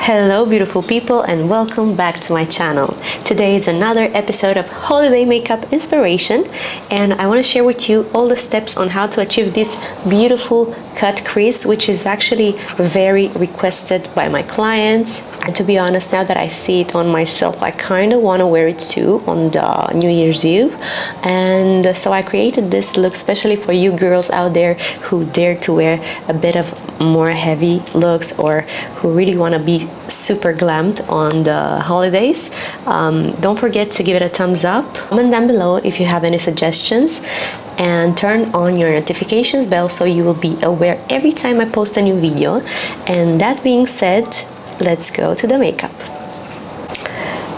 Hello beautiful people and welcome back to my channel. Today is another episode of holiday makeup inspiration and I want to share with you all the steps on how to achieve this beautiful cut crease, which is actually very requested by my clients. And to be honest, now that I see it on myself, I kind of want to wear it too on the New Year's Eve. And so I created this look specially for you girls out there who dare to wear a bit of more heavy looks or who really want to be super glammed on the holidays. Don't forget to give it a thumbs up. Comment down below if you have any suggestions and turn on your notifications bell so you will be aware every time I post a new video. And that being said, let's go to the makeup.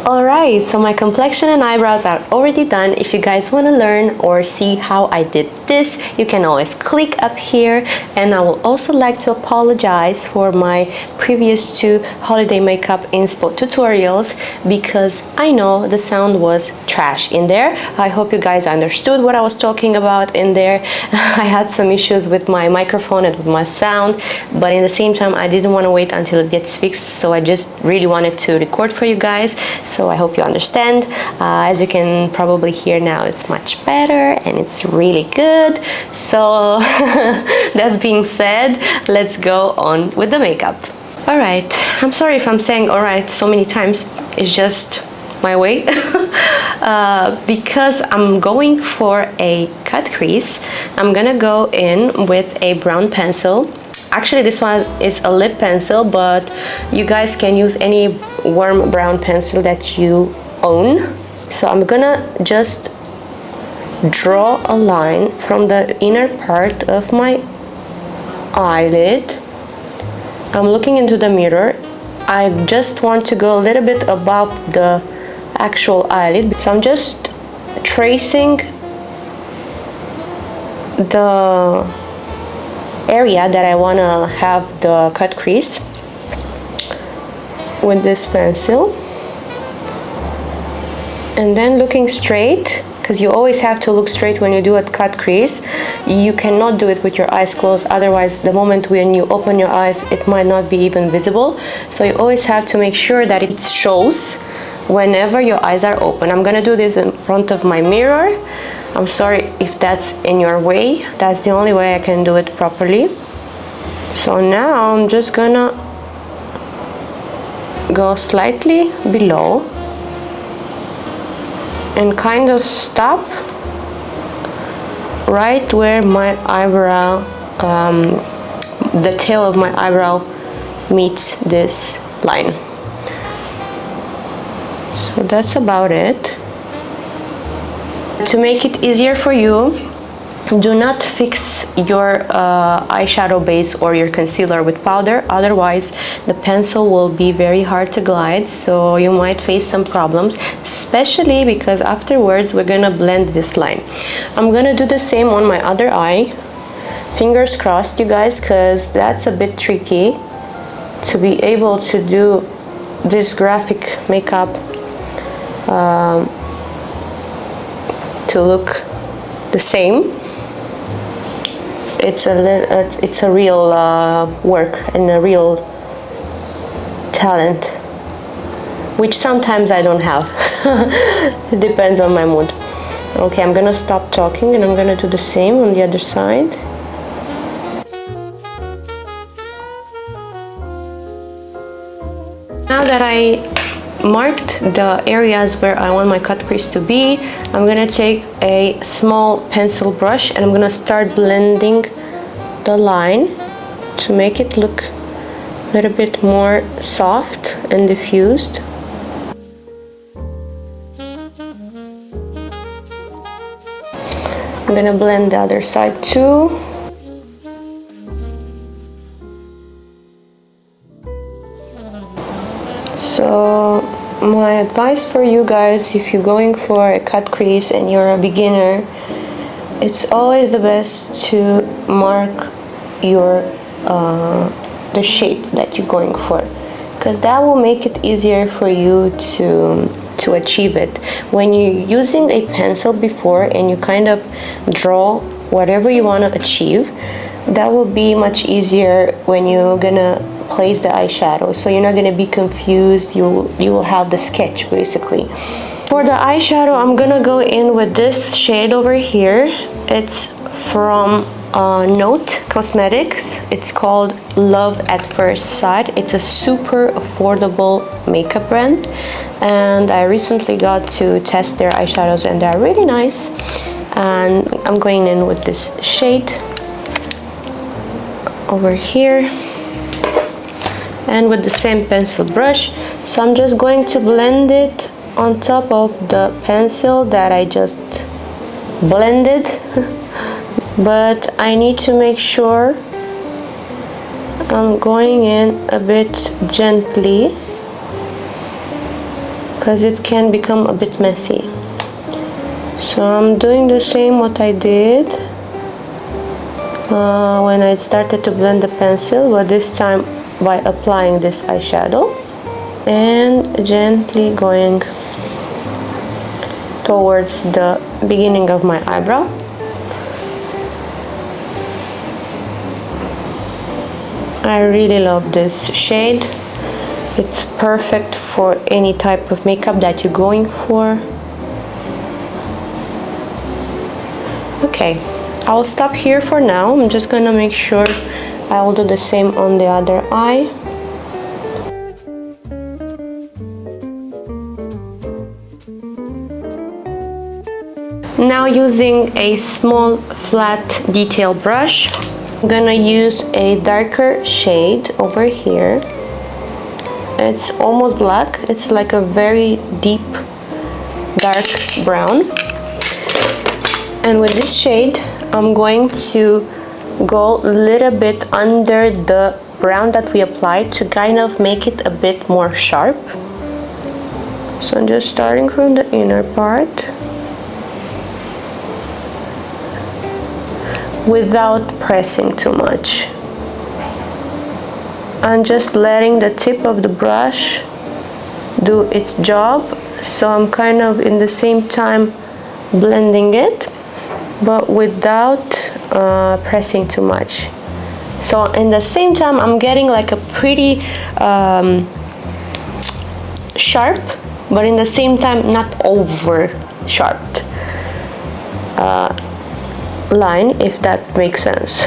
Alright, so my complexion and eyebrows are already done. If you guys want to learn or see how I did this, you can always click up here. And I will also like to apologize for my previous 2 holiday makeup inspo tutorials because I know the sound was trash in there. I hope you guys understood what I was talking about in there. I had some issues with my microphone and with my sound, but in the same time I didn't want to wait until it gets fixed, so I just really wanted to record for you guys. So I hope you understand. As you can probably hear now, it's much better and it's really good. So that being said, let's go on with the makeup. Alright, I'm sorry if I'm saying alright so many times, it's just my way. Because I'm going for a cut crease, I'm gonna go in with a brown pencil. Actually, this one is a lip pencil, but you guys can use any warm brown pencil that you own. So I'm gonna just draw a line from the inner part of my eyelid. I'm looking into the mirror. I just want to go a little bit above the actual eyelid. So I'm just tracing the area that I want to have the cut crease with this pencil, and then looking straight, because you always have to look straight when you do a cut crease. You cannot do it with your eyes closed, otherwise the moment when you open your eyes it might not be even visible. So you always have to make sure that it shows whenever your eyes are open. I'm gonna do this in front of my mirror. I'm sorry if that's in your way. That's the only way I can do it properly. So now I'm just gonna go slightly below and kind of stop right where my eyebrow, the tail of my eyebrow meets this line. So that's about it. To make it easier for you, do not fix your eyeshadow base or your concealer with powder, otherwise the pencil will be very hard to glide, so you might face some problems, especially because afterwards we're gonna blend this line. I'm gonna do the same on my other eye. Fingers crossed, you guys, because that's a bit tricky to be able to do this graphic makeup to look the same. It's a real work and a real talent, which sometimes I don't have. It depends on my mood. Okay, I'm gonna stop talking and I'm gonna do the same on the other side. Now that I marked the areas where I want my cut crease to be, I'm gonna take a small pencil brush and I'm gonna start blending the line to make it look a little bit more soft and diffused. I'm gonna blend the other side too. So my advice for you guys, if you're going for a cut crease and you're a beginner, it's always the best to mark your the shape that you're going for, because that will make it easier for you to achieve it. When you're using a pencil before and you kind of draw whatever you want to achieve, That will be much easier when you're gonna place the eyeshadow, so you're not gonna be confused. You will have the sketch basically. For the eyeshadow, I'm gonna go in with this shade over here. It's from Note Cosmetics. It's called Love at First Sight. It's a super affordable makeup brand, and I recently got to test their eyeshadows and they're really nice. And I'm going in with this shade over here and with the same pencil brush. So I'm just going to blend it on top of the pencil that I just blended. But I need to make sure I'm going in a bit gently because it can become a bit messy. So I'm doing the same what I did when I started to blend the pencil, but this time by applying this eyeshadow and gently going towards the beginning of my eyebrow. I really love this shade. It's perfect for any type of makeup that you're going for. Okay, I'll stop here for now. I'm just gonna make sure I will do the same on the other eye. Now using a small flat detail brush, I'm gonna use a darker shade over here. It's almost black. It's like a very deep dark brown. And with this shade, I'm going to go a little bit under the brown that we applied to kind of make it a bit more sharp. So I'm just starting from the inner part without pressing too much. I'm just letting the tip of the brush do its job. So I'm kind of in the same time blending it, but without pressing too much. So in the same time I'm getting like a pretty sharp, but in the same time not over sharp line, if that makes sense.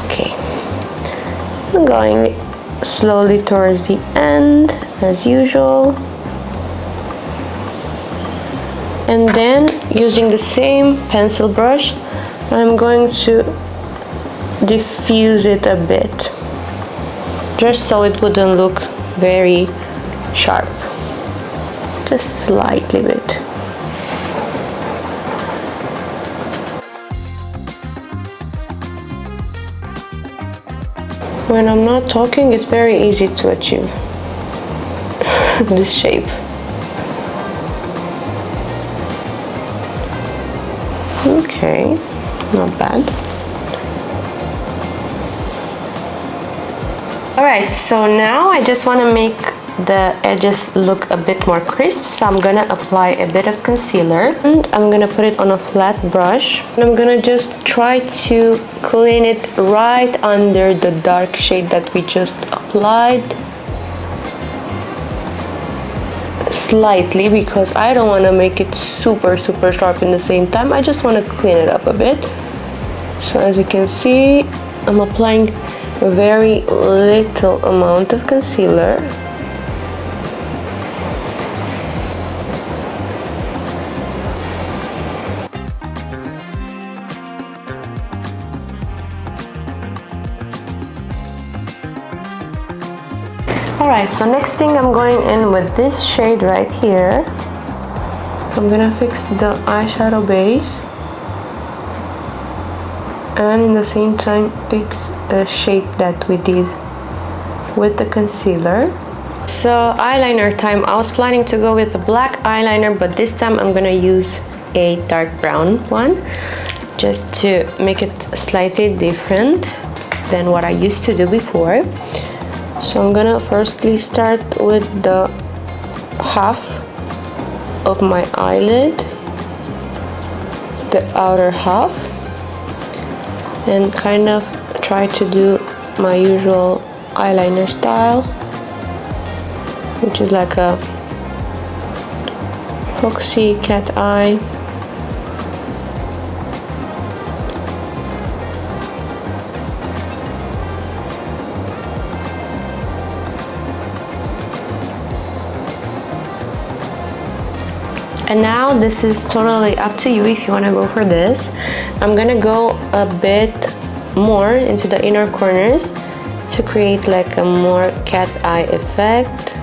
Okay, I'm going slowly towards the end as usual, and then using the same pencil brush I'm going to diffuse it a bit, just so it wouldn't look very sharp, just slightly bit. When I'm not talking, it's very easy to achieve this shape. Okay, not bad. Alright, so now I just want to make the edges look a bit more crisp, so I'm gonna apply a bit of concealer and I'm gonna put it on a flat brush, and I'm gonna just try to clean it right under the dark shade that we just applied, slightly, because I don't want to make it super sharp in the same time. I just want to clean it up a bit. So as you can see, I'm applying a very little amount of concealer. Alright, so next thing I'm going in with this shade right here. I'm gonna fix the eyeshadow base and in the same time fix the shape that we did with the concealer. So eyeliner time. I was planning to go with a black eyeliner, but this time I'm gonna use a dark brown one just to make it slightly different than what I used to do before. So I'm gonna firstly start with the half of my eyelid, the outer half, and kind of try to do my usual eyeliner style, which is like a foxy cat eye. And now this is totally up to you if you want to go for this. I'm gonna go a bit more into the inner corners to create like a more cat eye effect.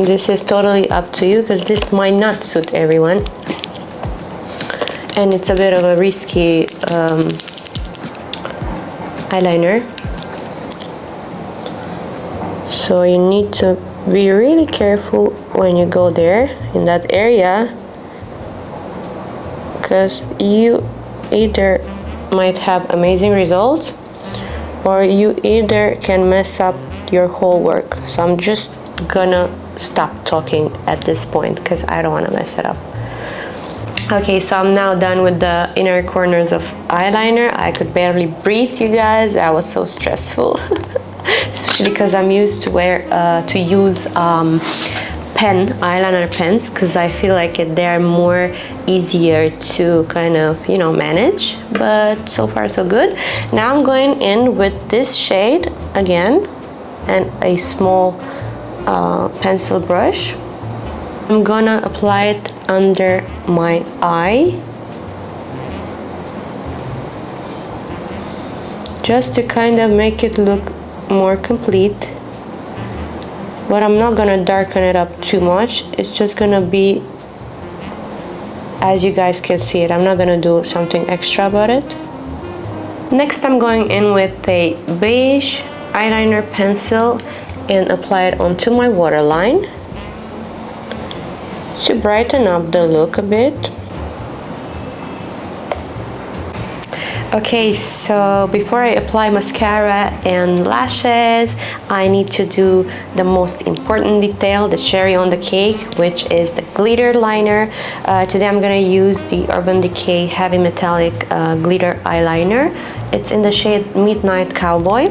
This is totally up to you because this might not suit everyone. And it's a bit of a risky eyeliner, so you need to be really careful when you go there in that area, because you either might have amazing results or you either can mess up your whole work. So I'm just gonna stop talking at this point because I don't want to mess it up. Okay, so I'm now done with the inner corners of eyeliner. I could barely breathe, you guys. That was so stressful. Especially because I'm used to use eyeliner pens, because I feel like they're more easier to kind of, you know, manage. But so far so good. Now I'm going in with this shade again and a small pencil brush. I'm gonna apply it under my eye, just to kind of make it look more complete, but I'm not gonna darken it up too much. It's just gonna be as you guys can see it. I'm not gonna do something extra about it. Next, I'm going in with a beige eyeliner pencil and apply it onto my waterline to brighten up the look a bit. Okay, so before I apply mascara and lashes, I need to do the most important detail, the cherry on the cake, which is the glitter liner. Today I'm gonna use the Urban Decay Heavy Metallic Glitter Eyeliner. It's in the shade Midnight Cowboy.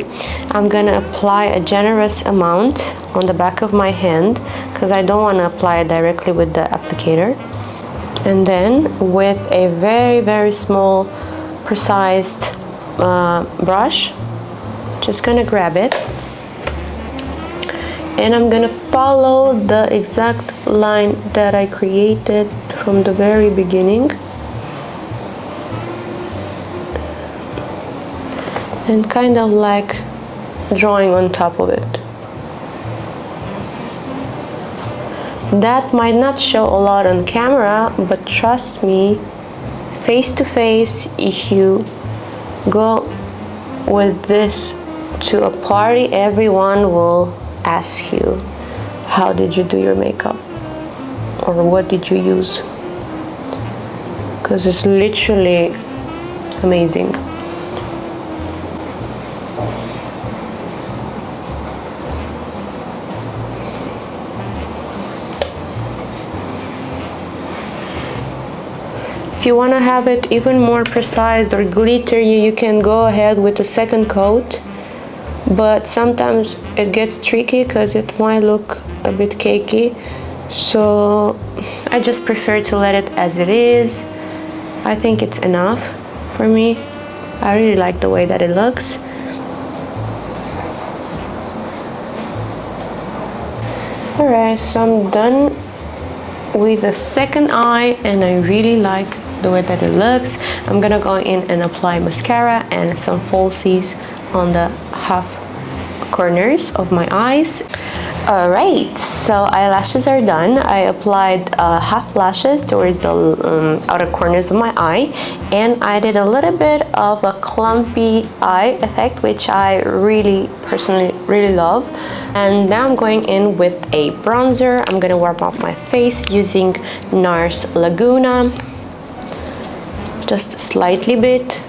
I'm gonna apply a generous amount on the back of my hand because I don't want to apply it directly with the applicator. And then with a very, very small precise brush, just gonna grab it and I'm gonna follow the exact line that I created from the very beginning and kind of like drawing on top of it. That might not show a lot on camera, but trust me, face to face, if you go with this to a party, everyone will ask you, how did you do your makeup? Or what did you use? Because it's literally amazing. If you want to have it even more precise or glittery, you can go ahead with a second coat, but sometimes it gets tricky because it might look a bit cakey, so I just prefer to let it as it is. I think it's enough for me. I really like the way that it looks. Alright, so I'm done with the second eye and I really like the way that it looks. I'm gonna go in and apply mascara and some falsies on the half corners of my eyes. Alright, so eyelashes are done. I applied half lashes towards the outer corners of my eye, and I did a little bit of a clumpy eye effect, which I personally really love. And now I'm going in with a bronzer. I'm gonna warm up my face using NARS Laguna, just slightly bit,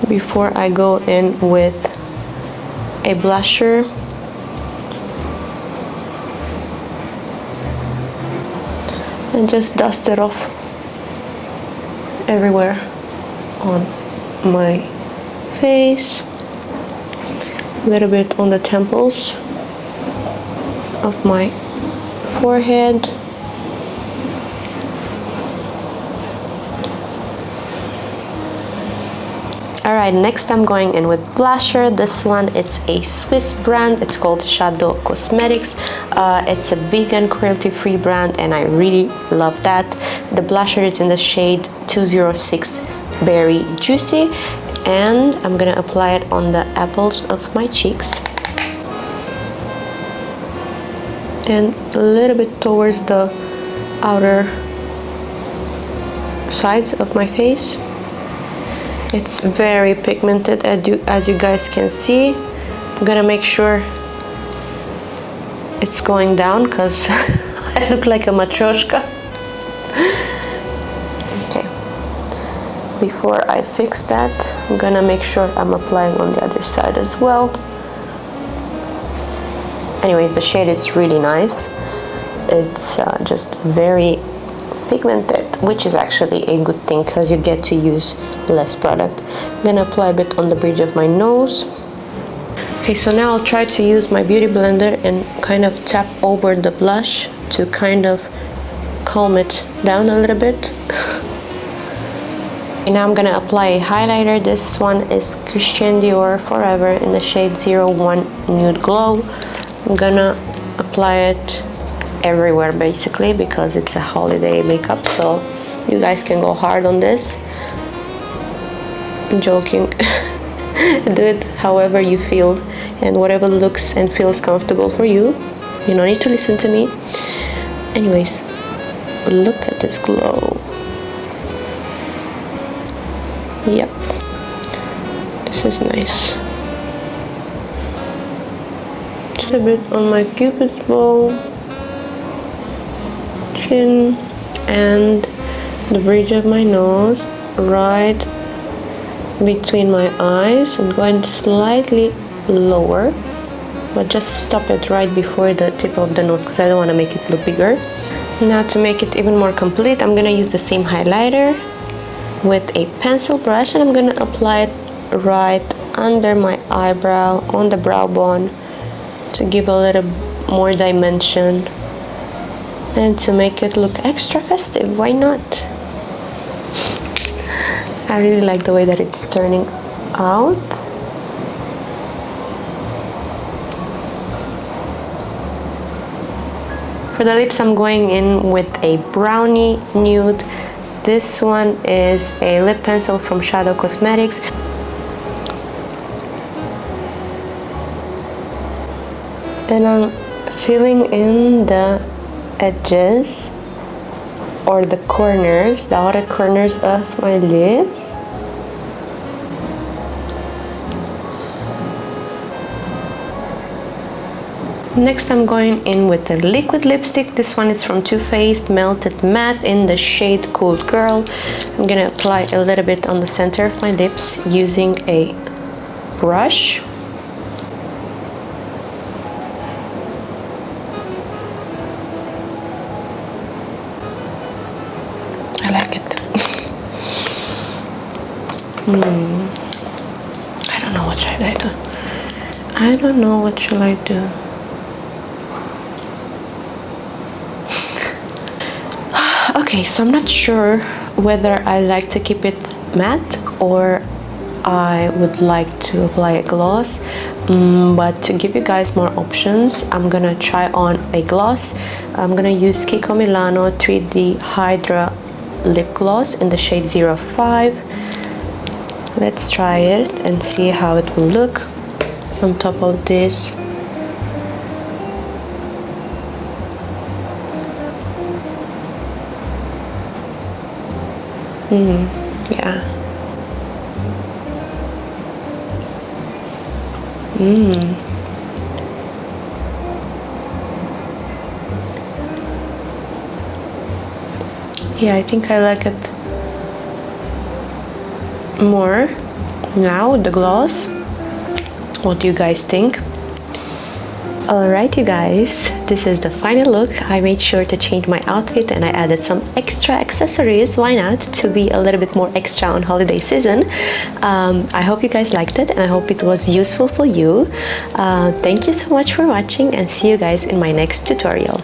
before I go in with a blusher. And just dust it off everywhere on my face. A little bit on the temples of my forehead. Alright, next I'm going in with blusher. This one, it's a Swiss brand. It's called Shadow Cosmetics. It's a vegan, cruelty-free brand, and I really love that. The blusher is in the shade 206 Berry Juicy, and I'm gonna apply it on the apples of my cheeks and a little bit towards the outer sides of my face. It's very pigmented, as you guys can see. I'm gonna make sure it's going down because I look like a matryoshka. Okay, before I fix that, I'm gonna make sure I'm applying on the other side as well. Anyways, the shade is really nice. It's just very pigmented, which is actually a good thing because you get to use less product. I'm gonna apply a bit on the bridge of my nose. Okay, so now I'll try to use my beauty blender and kind of tap over the blush to kind of calm it down a little bit. And now I'm gonna apply a highlighter. This one is Christian Dior Forever in the shade 01 Nude Glow. I'm gonna apply it everywhere basically because it's a holiday makeup, so you guys can go hard on this. I'm joking. Do it however you feel and whatever looks and feels comfortable for you. You don't need to listen to me. Anyways, look at this glow. Yep, this is nice. Just a bit on my cupid's bow, chin, and the bridge of my nose, right between my eyes. I'm going slightly lower, but just stop it right before the tip of the nose because I don't want to make it look bigger. Now to make it even more complete, I'm going to use the same highlighter with a pencil brush, and I'm going to apply it right under my eyebrow on the brow bone to give a little more dimension and to make it look extra festive. Why not? I really like the way that it's turning out. For the lips, I'm going in with a brownie nude. This one is a lip pencil from Shadow Cosmetics. And I'm filling in the edges or the corners, the outer corners of my lips. Next, I'm going in with a liquid lipstick. This one is from Too Faced Melted Matte in the shade Cool Girl. I'm gonna apply a little bit on the center of my lips using a brush. I like it. I don't know what should I do. I don't know what shall I do. Okay, so I'm not sure whether I like to keep it matte or I would like to apply a gloss, but to give you guys more options, I'm gonna try on a gloss. I'm gonna use Kiko Milano 3D Hydra Lip Gloss in the shade 05. Let's try it and see how it will look on top of this. Yeah. Yeah, I think I like it more now with the gloss. What do you guys think? Alright you guys, this is the final look. I made sure to change my outfit and I added some extra accessories, why not, to be a little bit more extra on holiday season. I hope you guys liked it and I hope it was useful for you. Thank you so much for watching and see you guys in my next tutorial.